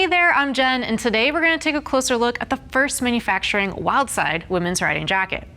there, I'm Jen, and today we're going to take a closer look at the first manufacturing Wildside women's riding jacket.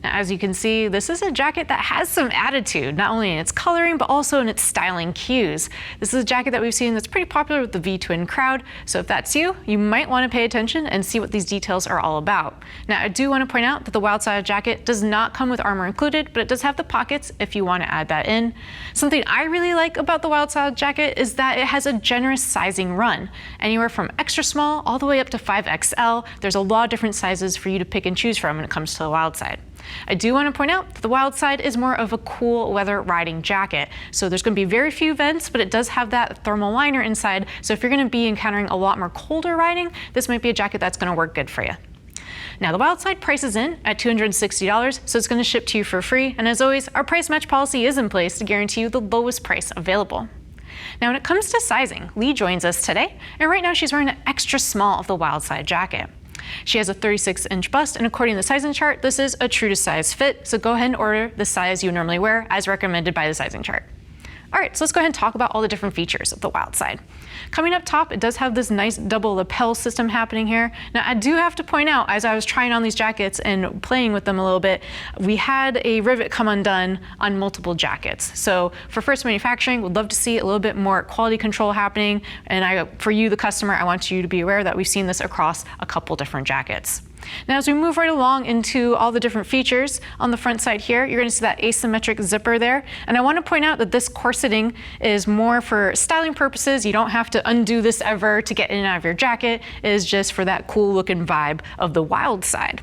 Now, as you can see, this is a jacket that has some attitude, not only in its coloring, but also in its styling cues. This is a jacket that we've seen that's pretty popular with the V-twin crowd, so if that's you, you might want to pay attention and see what these details are all about. Now, I do want to point out that the Wildside jacket does not come with armor included, but it does have the pockets if you want to add that in. Something I really like about the Wildside jacket is that it has a generous sizing run, anywhere from extra small all the way up to 5XL. There's a lot of different sizes for you to pick and choose from when it comes to the Wildside. I do want to point out that the Wildside is more of a cool weather riding jacket. So there's going to be very few vents, but it does have that thermal liner inside. So if you're going to be encountering a lot more colder riding, this might be a jacket that's going to work good for you. Now the Wildside prices in at $260, so it's going to ship to you for free. And as always, our price match policy is in place to guarantee you the lowest price available. Now when it comes to sizing, Lee joins us today, and right now she's wearing an extra small of the Wildside jacket. She has a 36-inch bust, and according to the sizing chart, this is a true to size fit, so go ahead and order the size you normally wear as recommended by the sizing chart. All right, so let's go ahead and talk about all the different features of the Wildside. Coming up top, it does have this nice double lapel system happening here. Now, I do have to point out, as I was trying on these jackets and playing with them a little bit, we had a rivet come undone on multiple jackets. So for first manufacturing, we'd love to see a little bit more quality control happening. And for you, the customer, I want you to be aware that we've seen this across a couple different jackets. Now, as we move right along into all the different features on the front side here, you're going to see that asymmetric zipper there. And I want to point out that this corseting is more for styling purposes. You don't have to undo this ever to get in and out of your jacket. It is just for that cool looking vibe of the Wildside.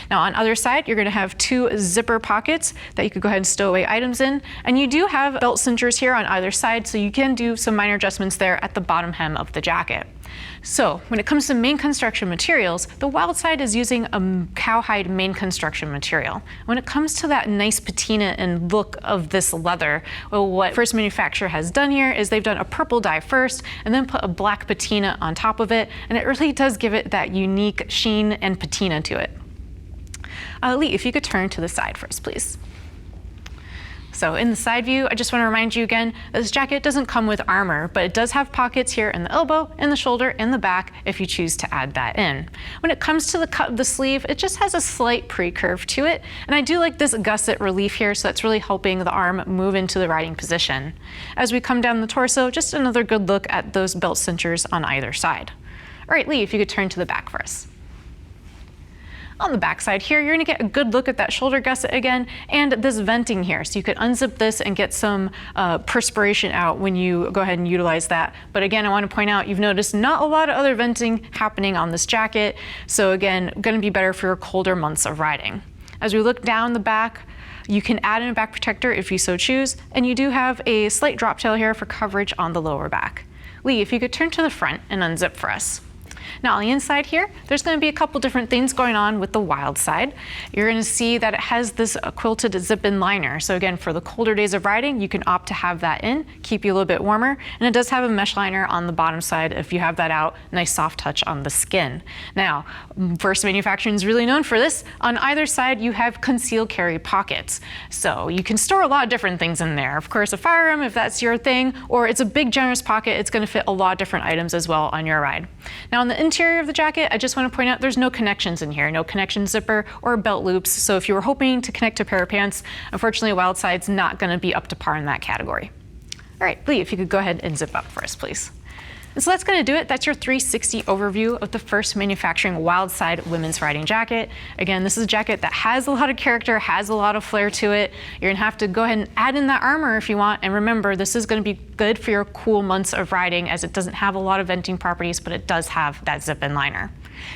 Now on either side, you're going to have two zipper pockets that you could go ahead and stow away items in. And you do have belt cinchers here on either side, so you can do some minor adjustments there at the bottom hem of the jacket. So when it comes to main construction materials, the Wildside is using a cowhide main construction material. When it comes to that nice patina and look of this leather, well, what first manufacturer has done here is they've done a purple dye first and then put a black patina on top of it, and it really does give it that unique sheen and patina to it. Lee, if you could turn to the side for us, please. So in the side view, I just want to remind you again, this jacket doesn't come with armor, but it does have pockets here in the elbow, in the shoulder, in the back, if you choose to add that in. When it comes to the cut of the sleeve, it just has a slight pre-curve to it. And I do like this gusset relief here, so that's really helping the arm move into the riding position. As we come down the torso, just another good look at those belt cinchers on either side. All right, Lee, if you could turn to the back for us. On the back side here, you're going to get a good look at that shoulder gusset again and this venting here. So you could unzip this and get some perspiration out when you go ahead and utilize that. But again, I want to point out, you've noticed not a lot of other venting happening on this jacket. So again, going to be better for your colder months of riding. As we look down the back, you can add in a back protector if you so choose. And you do have a slight drop tail here for coverage on the lower back. Lee, if you could turn to the front and unzip for us. Now on the inside here, there's going to be a couple different things going on with the Wildside. You're going to see that it has this quilted zip-in liner. So again, for the colder days of riding, you can opt to have that in, keep you a little bit warmer. And it does have a mesh liner on the bottom side if you have that out, nice soft touch on the skin. Now, first manufacturing is really known for this. On either side, you have concealed carry pockets. So you can store a lot of different things in there. Of course, a firearm if that's your thing, or it's a big generous pocket, it's going to fit a lot of different items as well on your ride. Now on the interior of the jacket, I just want to point out there's no connections in here, no connection zipper or belt loops. So if you were hoping to connect a pair of pants, unfortunately Wildside's not going to be up to par in that category. All right, Lee, if you could go ahead and zip up for us, please. And so that's going to do it. That's your 360 overview of the first manufacturing Wildside women's riding jacket. Again, this is a jacket that has a lot of character, has a lot of flair to it. You're going to have to go ahead and add in that armor if you want. And remember, this is going to be good for your cool months of riding as it doesn't have a lot of venting properties, but it does have that zip-in liner.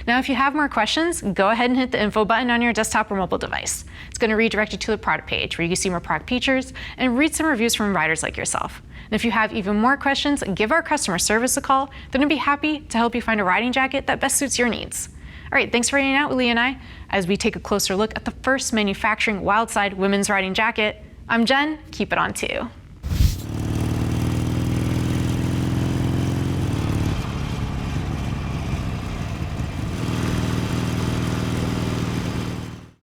Now, if you have more questions, go ahead and hit the info button on your desktop or mobile device. It's going to redirect you to the product page where you can see more product features and read some reviews from riders like yourself. And if you have even more questions, give our customer service a call. They're going to be happy to help you find a riding jacket that best suits your needs. All right, thanks for hanging out with Lee and I as we take a closer look at the first manufacturing Wildside women's riding jacket. I'm Jen, keep it on 2.